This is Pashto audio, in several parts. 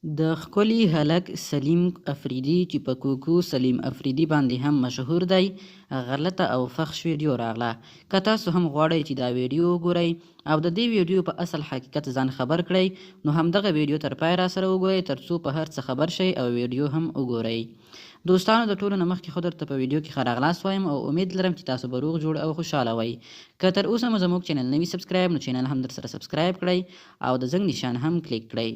د ښکلي هلک سلیم افریدي چې په کوکو سلیم افریدي باندې هم مشهور دی غلطه او فحش ویډیو راغله. که تاسو هم غواړئ چې دا ویډیو وګورئ او د دې ویډیو په اصل حقیقت ځان خبر کړئ نو همدغه ویډیو تر پای را سره وګورئ ترڅو په هر څه خبر شئ او ویډیو هم وګورئ. دوستانو د ټولو نه مخکې خو درته په ویډیو کې ښه راغلاست وایم او امید لرم چې تاسو به روغ جوړ او خوشحاله وئ. که تر اوسه مو زموږ چینل نه وي سبسکرایب نو چینل هم درسره سبسکرایب کړئ او د زنګ نشان هم کلیک کړئ.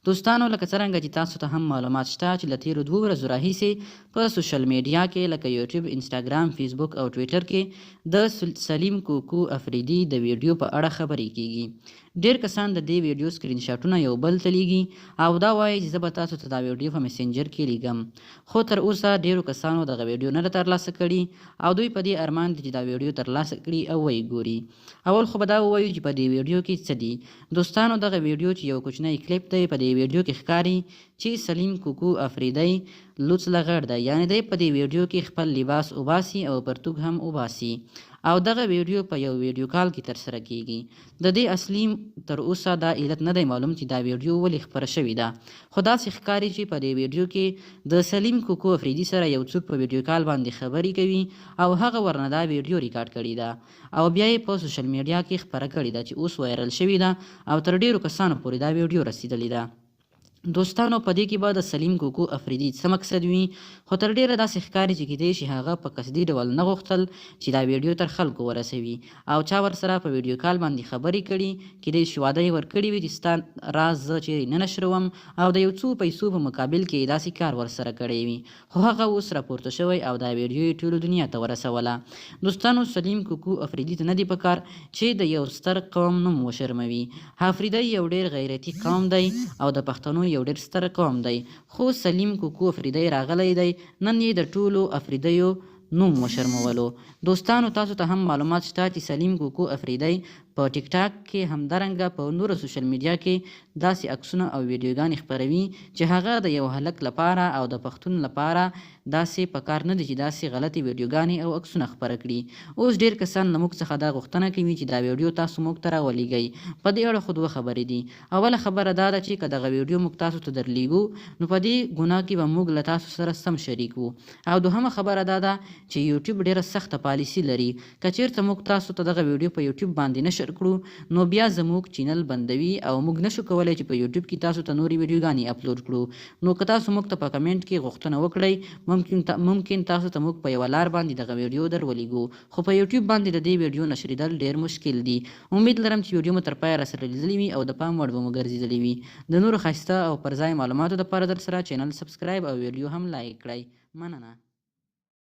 دوستانو لکه څرنګه چې تاسو ته هم معلومات شته چې له تیرو 2 ورځو راهیسې په سوشل میډیا کې لکه یوټیوب، انسټاګرام، فیسبوک او ټویټر کې د سلیم کوکو افریدي د ویډیو په اړه خبرې کیږي. ډیر کسان د دې ویډیو سکرین شاټونه یو بل ته لیږي او دا وایي چې زه به تاسو ته دا ویډیو په میسنجر کې لیږم، خو تر اوسه ډیرو کسانو دغه ویډیو نه ده ترلاسه کړي او دوی په دې ارمان دي چې دا ویډیو ترلاسه کړي او ویې ګوري. اول خو به دا ووایو چې په دې ویډیو کې څه دي. دوستانو دغه ویډیو چې یو کوچنی کلیپ دی په دې ویډیو کې ښکاري چې سلیم کوکو افریدی لوڅ لغړ دی، یعنی دی په دې ویډیو کې خپل لباس وباسي او پرتوګ هم وباسي او دغه ویډیو په یو ویډیو کال کې ترسره کیږي. د دې اصلي تر اوسه دا علت نه دی معلوم چې دا ویډیو ولې خپره شوې ده، خو داسې ښکاري چې په دې ویډیو کې د سلیم کوکو افریدي سره یو څوک په ویډیو کال باندې خبرې کوي او هغه ورنه دا ویډیو ریکارډ کړې ده او بیا یې په سوشل میډیا کې خپره کړې ده چې اوس وایرل شوې ده او تر ډیرو کسانو پورې دا ویډیو رسیدلې ده. دوستانو په دې کې به د سلیم کوکو افریدي څه مقصد وي، خو تر ډیره داسې ښکاري چې کیدای شي هغه په قصدي ډول نه غوښتل چې دا ویډیو تر خلکو ورسوي او چا ورسره په ویډیو کال باندې خبرې کړي، کیدای شي واده یې ورکړي وي چې ستا راز زه چیرې نه نشروم او د یو څو پیسو په مقابل کې داسې کار ورسره کړی وي، خو هغه اوس راپورته شوی او دا ویډیو یې ټولو دنیا ته ورسوله. دوستانو سلیم کوکو افریدي ته نه دی پکار چې د یو ستر قوم نوم وشرموي. افریدی یو ډیر غیرتي قوم دی او د پښتنو یو ډیر ستر قوم دی، خو سلیم کوکو افریدی راغلی دی نن یې د ټولو افریدیو نوم وشرمولو. دوستانو تاسو ته هم معلومات شته چې سلیم کوکو افریدی په ټیک ټاک کې همدارنګه په نورو سوشل میډیا کې داسې عکسونه او ویډیوګانې خپروي چې هغه د یو هلک لپاره او د پښتون لپاره داسې پکار نه دي چې داسې غلطې ویډیوګانې او عکسونه خپره کړي. اوس ډیر کسان له موږ څخه دا غوښتنه کوي چې دا ویډیو تاسو موږ ته راولیږئ. په دې اړه خو 2 خبرې دي. اوله خبره دا ده چې که دغه ویډیو موږ تاسو ته درلیږو نو په دې ګناه کې به موږ له تاسو سره سم شریک وو. او دوهمه خبره دا ده چې یوټیوب ډیره سخته پالیسي لري، که چیرته موږ تاسو ته دغه ویډیو په یوټیوب باندې نشر کړو نو بیا زموږ چینل بندوي او موږ نشو کولی چې په یوټیوب کې تاسو ته نورې ویډیوګانې اپلوډ کړو. نو که تاسو موږ ته په کمنټ کې غوښتنه وکړئ ممکن تاسو ته موږ په یوه لار باندې دغه ویډیو درولېږو، خو په یوټیوب باندې د دې ویډیو نشریدل ډیر مشکل دي. امید لرم چې ویډیو مو تر پایه راسره لیدلې وي او د پام وړ به مو ګرځېدلې وي. د نورو ښایسته او پر ځای معلوماتو دپاره درسره چینل سبسکرایب او ویډیو هم لایک کړئ. مننه.